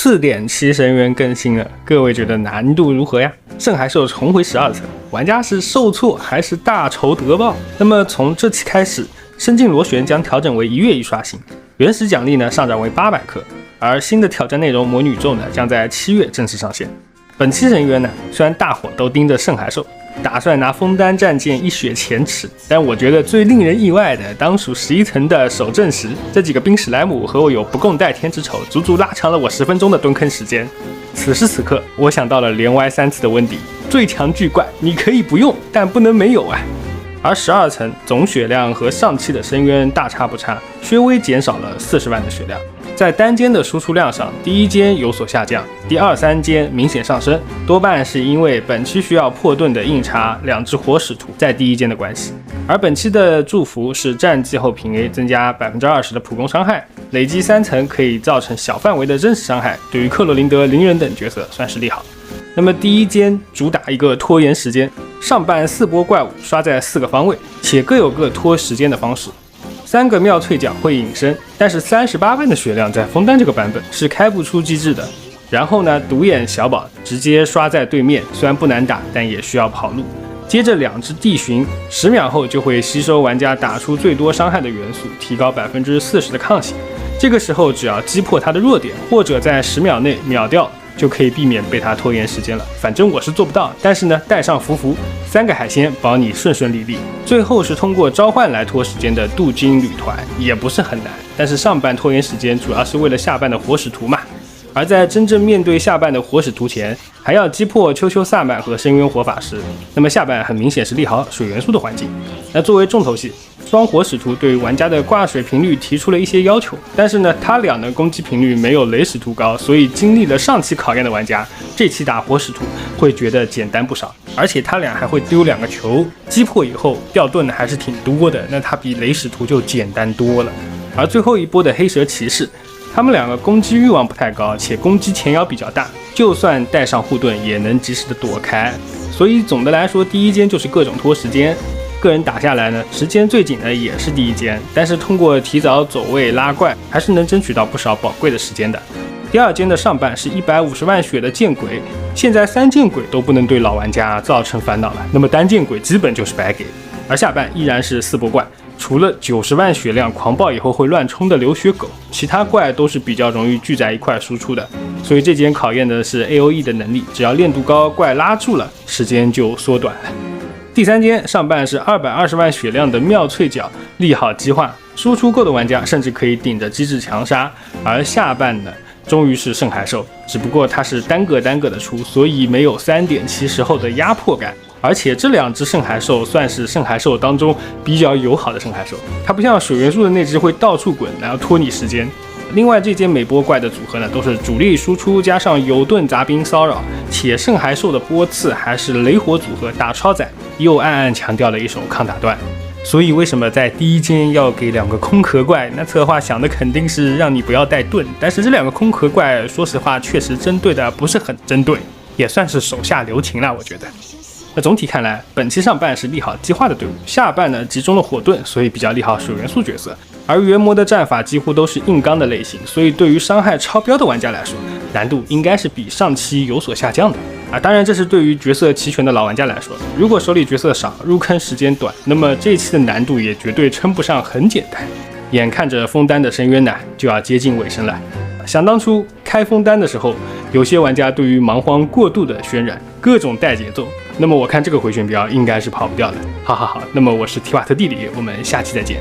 4.7 深渊更新了，各位觉得难度如何呀？圣骸兽重回12层，玩家是受挫还是大仇得报？那么从这期开始，深境螺旋将调整为1月1刷新，原始奖励呢上涨为800克，而新的挑战内容魔女宇宙呢将在7月正式上线。本期深渊呢，虽然大伙都盯着圣骸兽，打算拿枫丹战舰一雪前耻，但我觉得最令人意外的当属11层的守正石，这几个冰史莱姆和我有不共戴天之仇，足足拉长了我10分钟的蹲坑时间。此时此刻，我想到了连歪3次的温迪，最强巨怪你可以不用，但不能没有啊。而12层总血量和上期的深渊大差不差，稍微减少了40万的血量。在单间的输出量上，第一间有所下降，第2、3间明显上升，多半是因为本期需要破盾的硬插2只火使徒在第一间的关系。而本期的祝福是战绩后平 A 增加 20% 的普攻伤害，累积3层可以造成小范围的真实伤害，对于克洛琳德、灵人等角色算是利好。那么第一间主打一个拖延时间，上半4波怪物刷在4个方位，且各有各拖时间的方式。3个妙脆角会隐身，但是38万的血量在枫丹这个版本是开不出机制的。然后呢，独眼小宝直接刷在对面，虽然不难打，但也需要跑路。接着2只地巡，10秒后就会吸收玩家打出最多伤害的元素，提高40%的抗性。这个时候只要击破他的弱点，或者在10秒内秒掉，就可以避免被他拖延时间了。反正我是做不到，但是呢，带上福符，3个海鲜保你顺顺利利。最后是通过召唤来拖时间的镀金旅团，也不是很难，但是上半拖延时间主要是为了下半的火使徒嘛。而在真正面对下半的火使徒前，还要击破丘丘萨满和深渊火法师，那么下半很明显是利好水元素的环境。那作为重头戏，双火使徒对于玩家的挂水频率提出了一些要求，但是呢，他俩的攻击频率没有雷使徒高，所以经历了上期考验的玩家，这期打火使徒会觉得简单不少。而且他俩还会丢2个球，击破以后掉盾还是挺多的，那他比雷使徒就简单多了。而最后一波的黑蛇骑士，他们2个攻击欲望不太高，且攻击前摇比较大，就算带上护盾也能及时的躲开。所以总的来说，第一间就是各种拖时间。个人打下来呢，时间最紧的也是第一间，但是通过提早走位拉怪，还是能争取到不少宝贵的时间的。第2间的上半是150万血的剑鬼，现在3剑鬼都不能对老玩家造成烦恼了，那么单剑鬼基本就是白给。而下半依然是4波怪，除了90万血量狂暴以后会乱冲的流血狗，其他怪都是比较容易聚在一块输出的，所以这间考验的是 AOE 的能力，只要练度高，怪拉住了，时间就缩短了。第3间上半是220万血量的妙脆角，利好激化，输出够的玩家甚至可以顶着机制强杀。而下半呢，终于是圣骸兽，只不过它是单个的出，所以没有3.7时候的压迫感。而且这2只圣骸兽算是圣骸兽当中比较友好的圣骸兽，它不像水元素的那只会到处滚，然后拖你时间。另外这间每波怪的组合呢，都是主力输出加上有盾杂兵骚扰，且圣骸兽的波次还是雷火组合打超载，又暗暗强调了一手抗打断。所以为什么在第一间要给2个空壳怪？那策划想的肯定是让你不要带盾，但是这2个空壳怪说实话确实针对的不是很针对，也算是手下留情了，我觉得。那总体看来，本期上半是利好激化的队伍，下半呢集中了火盾，所以比较利好水元素角色。而原魔的战法几乎都是硬刚的类型，所以对于伤害超标的玩家来说，难度应该是比上期有所下降的。当然这是对于角色齐全的老玩家来说，如果手里角色少，入坑时间短，那么这一期的难度也绝对称不上很简单。眼看着枫丹的深渊呢就要接近尾声了，想当初开枫丹的时候，有些玩家对于蛮荒过度的渲染，各种带节奏，那么我看这个回旋镖应该是跑不掉的。好，那么我是提瓦特地理，我们下期再见。